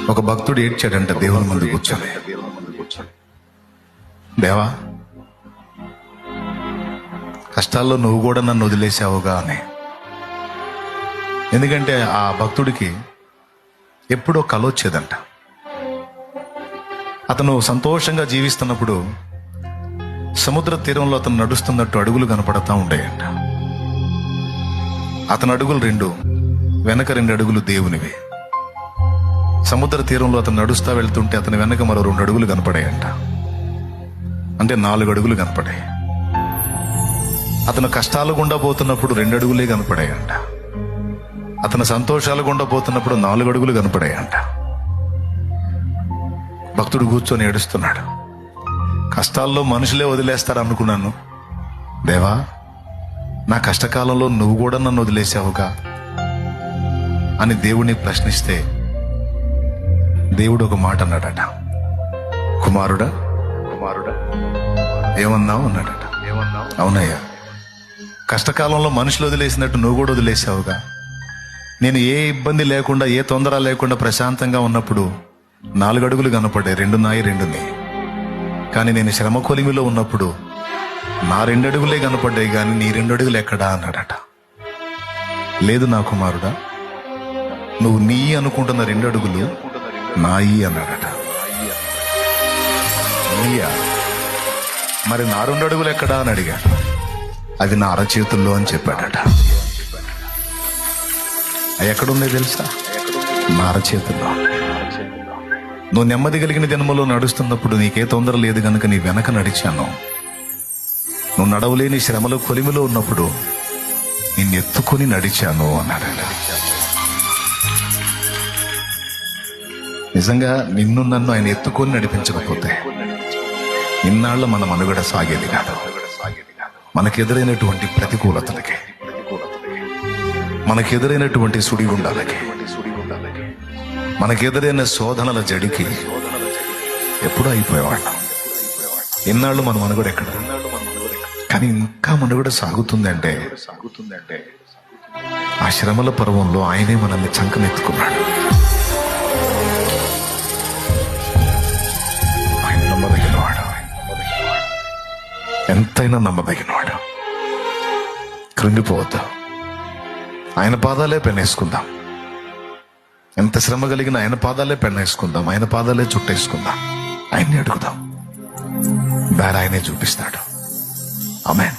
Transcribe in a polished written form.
ఒక భక్తుడు ఏడ్చాడంట దేవుని ముందు కూర్చొని, దేవా కష్టాల్లో నువ్వు కూడా నన్ను వదిలేసావుగా అని. ఎందుకంటే ఆ భక్తుడికి ఎప్పుడో కల వచ్చేదంట. అతను సంతోషంగా జీవిస్తున్నప్పుడు సముద్ర తీరంలో అతను నడుస్తున్నట్టు అడుగులు కనపడతా ఉండేయంట. అతని అడుగులు 2, వెనక 2 అడుగులు దేవునివి. సముద్ర తీరంలో అతను నడుస్తా వెళ్తుంటే అతని వెనక మరో 2 అడుగులు కనపడాయంట. అంటే 4 అడుగులు కనపడాయి. అతను కష్టాలు గుండా పోతున్నప్పుడు 2 అడుగులే కనపడాయంట. అతను సంతోషాలు గుండా పోతున్నప్పుడు 4 అడుగులు కనపడాయంట. భక్తుడు కూర్చొని ఏడుస్తున్నాడు. కష్టాల్లో మనుషులే వదిలేస్తారు అనుకున్నాను, దేవా నా కష్టకాలంలో నువ్వు కూడా నన్ను వదిలేసావుగా అని దేవుడిని ప్రశ్నిస్తే దేవుడు ఒక మాట అన్నాడట, కుమారుడా ఏమన్నావు అన్నాడట. అవునయ్యా, కష్టకాలంలో మనుషులు వదిలేసినట్టు నువ్వు కూడా వదిలేసావుగా. నేను ఏ ఇబ్బంది లేకుండా ఏ తొందర లేకుండా ప్రశాంతంగా ఉన్నప్పుడు 4 అడుగులు కనపడ్డాయి, 2 నాయి 2 నీ. కానీ నేను శ్రమ కొలిమిలో ఉన్నప్పుడు నా 2 అడుగులే కనపడ్డాయి, కానీ నీ 2 అడుగులు ఎక్కడా అన్నాడట. లేదు నా కుమారుడా, నువ్వు నీ అనుకుంటున్న 2 అడుగులు నాయి అన్నాడట. నీయా? మరి నా 2 అడుగులు ఎక్కడా అని అడిగాడు. అవి నా అరచేతుల్లో అని చెప్పాడట. అవి ఎక్కడున్నాయి తెలుసా? నా అరచేతుల్లో. నువ్వు నెమ్మది కలిగిన జన్మలో నడుస్తున్నప్పుడు నీకే తొందర లేదు గనుక నీ వెనక నడిచాను. నువ్వు నడవలేని శ్రమలో కొలిమిలో ఉన్నప్పుడు నిన్ను ఎత్తుకొని నడిచాను అన్నాడు. నిజంగా నిన్ను నన్ను ఆయన ఎత్తుకొని నడిపించకపోతే ఇన్నాళ్ళ మన మనుగడ సాగేది కాదు. మనకెదురైనటువంటి ప్రతికూలతలకి, మనకెదురైనటువంటి సుడిగుండాలకి, మనకెదురైన శోధనల జడికి ఎప్పుడూ అయిపోయేవాళ్ళం. ఇన్నాళ్ళు మన మనుగడ ఎక్కడ? కానీ ఇంకా మనుగడ సాగుతుందంటే ఆ శ్రమల పర్వంలో ఆయనే మనల్ని చంకనెత్తుకున్నాడు. ఆయన నమ్మదగినవాడు, ఎంతైనా నమ్మదగినవాడు. కృంగిపోవద్దు, ఆయన పాదాలే పెన్నేసుకుందాం. ఎంత శ్రమ కలిగిన ఆయన పాదాలే పెన్నేసుకుందాం, ఆయన పాదాలే చుట్టేసుకుందాం. ఆయన్ని అడుగుదాం, దారి ఆయనే చూపిస్తాడు. ఆమేన్.